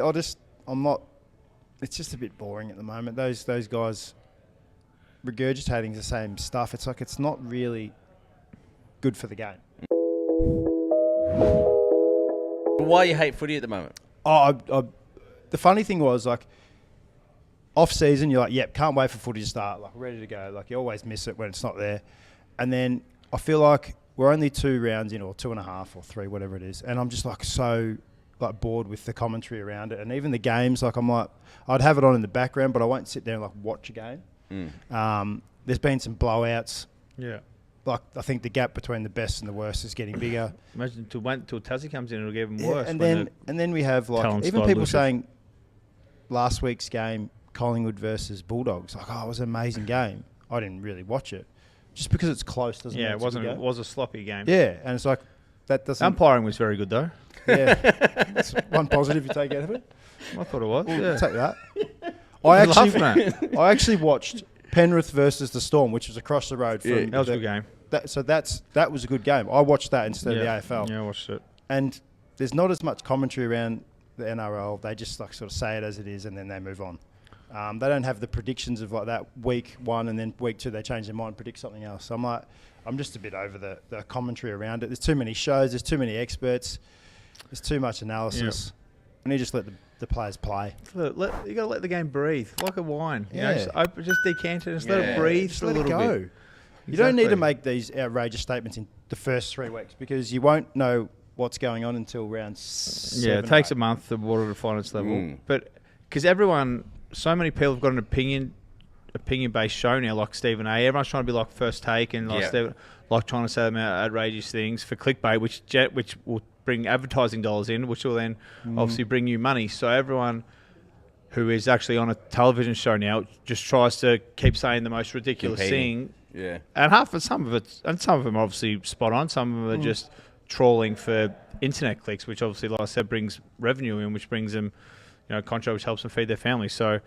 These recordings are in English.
I'm not. It's just a bit boring at the moment. Those guys regurgitating the same stuff. It's like it's not really good for the game. Why you hate footy at the moment? The funny thing was, like, off season, you're like, yep, can't wait for footy to start, like, ready to go. Like, you always miss it when it's not there. And then I feel like we're only 2 rounds in, or 2.5 or 3, whatever it is. And I'm just like so like bored with the commentary around it. And even the games, like, I'm like, I'd have it on in the background, but I won't sit there and like watch a game. There's been some blowouts. Yeah. Like, I think the gap between the best and the worst is getting bigger. Imagine to wait until Tassie comes in, it'll get even worse. And then we have, like, even people saying last week's game, Collingwood versus Bulldogs, like, oh, it was an amazing game. I didn't really watch it. Just because it's close doesn't mean it's a good game. It was a sloppy game. Yeah, and it's like, that doesn't... Umpiring was very good, though. Yeah. That's one positive you take out of it. I thought it was. We'll take that. I actually watched Penrith versus the Storm, which was across the road from... that was a good game. That was a good game. I watched that instead of the AFL. Yeah, I watched it. And there's not as much commentary around the NRL. They just like sort of say it as it is and then they move on. They don't have the predictions of like that week 1 and then week 2 they change their mind and predict something else. So I'm just a bit over the commentary around it. There's too many shows. There's too many experts. There's too much analysis. And you just let the players play. You got to let the game breathe, like a wine. You Yeah. know, just decant it, just let it breathe just for a let it little go. bit. You don't need to make these outrageous statements in the first 3 weeks because you won't know what's going on until round 7. Yeah, it takes a month for water to find its level. But because so many people have got an opinion-based show now, like Stephen A. Everyone's trying to be like First Take and like trying to say them outrageous things for clickbait, which will bring advertising dollars in, which will then obviously bring you money. So everyone who is actually on a television show now just tries to keep saying the most ridiculous thing. Yeah. And some of them are obviously spot on. Some of them are just trawling for internet clicks, which obviously, like I said, brings revenue in, which brings them, contract, which helps them feed their family. So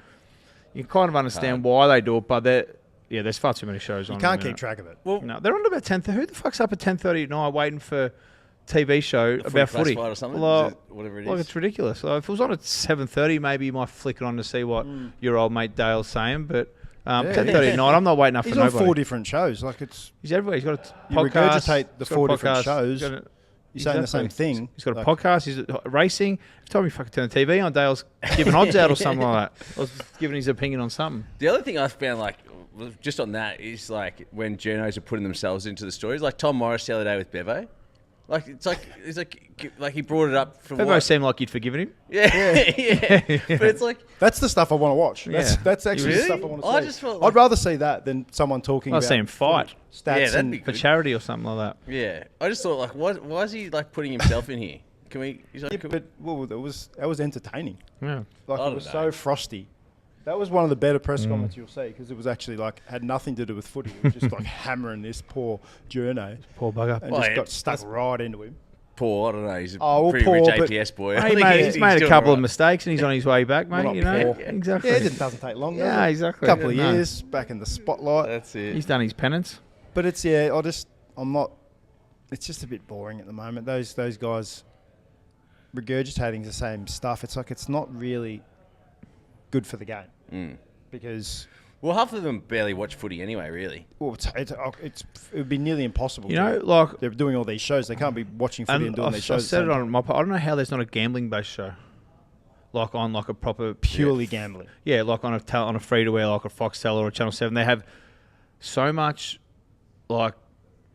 you can kind of understand why they do it, but there's far too many shows on. You can't keep track of it. Well, no, they're on about 10:30. Who the fuck's up at 10:30 at night waiting for TV show about footy or something, whatever it is. Like, it's ridiculous. So if it was on at 7:30, maybe you might flick it on to see what your old mate Dale's saying, but 10:30 at night, I'm not waiting up for nobody. He's on 4 different shows. Like, he's everywhere. He's got a podcast. You regurgitate the 4 different shows. You're saying the same thing. He's got a podcast. He's racing. Every time you fucking turn the TV on, Dale's giving odds out or something like that. Or giving his opinion on something. The other thing I found, like, just on that, is like when journos are putting themselves into the stories. Like Tom Morris the other day with Bevo. Like, it's like he brought it up from Bevo seemed like you'd forgiven him. Yeah. But it's like... That's the stuff I want to watch. Yeah. That's actually the stuff I want to see. I just felt like... I'd rather see that than someone talking about... I'd see him fight. Stats that'd be for good. charity or something like that. Yeah. I just thought, like, why is he, like, putting himself in here? Can we... He's like, that was entertaining. Yeah. Like, it was so frosty. That was one of the better press comments you'll see because it was actually like had nothing to do with footy. It was just like hammering this poor journo. Poor bugger. And just got stuck right into him. Poor, I don't know. He's a pretty poor, rich APS boy. He's made a couple of mistakes and he's on his way back, mate. Well, you know, poor. exactly. Yeah, it doesn't take long. Yeah, exactly. A couple of years back in the spotlight. That's it. He's done his penance. But it's I'm not. It's just a bit boring at the moment. Those guys regurgitating the same stuff. It's like it's not really good for the game because. Well, half of them barely watch footy anyway, really. Well, it would be nearly impossible. Like they're doing all these shows. They can't be watching footy and doing these shows. I said it on my. I don't know how there's not a gambling-based show, like on like a proper purely gambling. Yeah, like on a free-to-air, like a Foxtel or a Channel 7. They have so much, like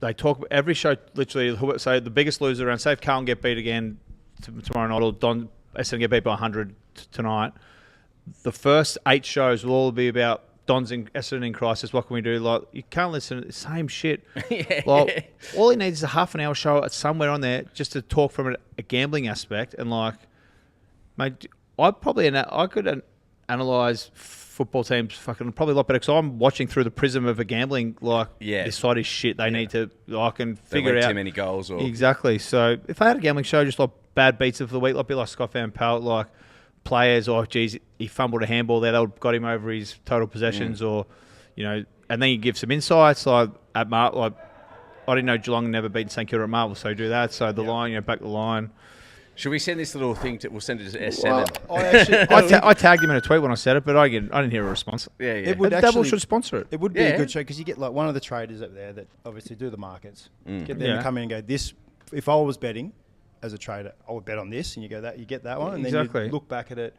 they talk every show. Literally, say the biggest loser around. Say if Carlton get beat again tomorrow night, or Don Essendon get beat by 100 tonight. The first 8 shows will all be about Don's in Essendon in crisis. What can we do? Like, you can't listen to the same shit. Like, all he needs is a half-an-hour show somewhere on there just to talk from a gambling aspect. And like, mate, I could analyze football teams fucking probably a lot better because I'm watching through the prism of a gambling. Like, this side is shit. They need to. I can figure out too many goals or exactly. So if I had a gambling show, just like bad beats of the week, like a bit like Scott Van Pelt, like. Players, or geez, he fumbled a handball there, that got him over his total possessions, or and then you give some insights like at I didn't know Geelong never beaten St Kilda at Marvel, so do that. So the line, back the line, Should we send this little thing to? We'll send it to S7. I tagged him in a tweet when I said it, but I didn't hear a response. Yeah. It would Dabble actually should sponsor it. It would be Yeah. a good show because you get like one of the traders up there that obviously do the markets. Get them to come in and go, this, if I was betting as a trader, I would bet on this, and you go that, you get that one, and then you look back at it.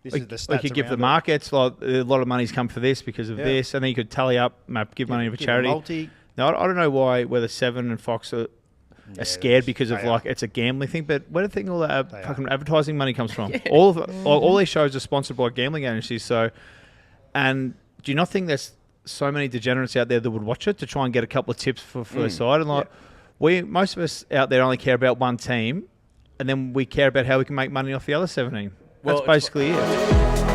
This is the stats. We could give the around it. markets like a lot of money's come for this because of this, and then you could tally up, give money for Give a charity. multi. Now I don't know whether Seven and Fox are scared because of it's a gambling thing, but where do you think all that fucking advertising money comes from? All these shows are sponsored by gambling agencies. So, and do you not think there's so many degenerates out there that would watch it to try and get a couple of tips for their side? And most of us out there only care about one team, and then we care about how we can make money off the other 17. That's basically it.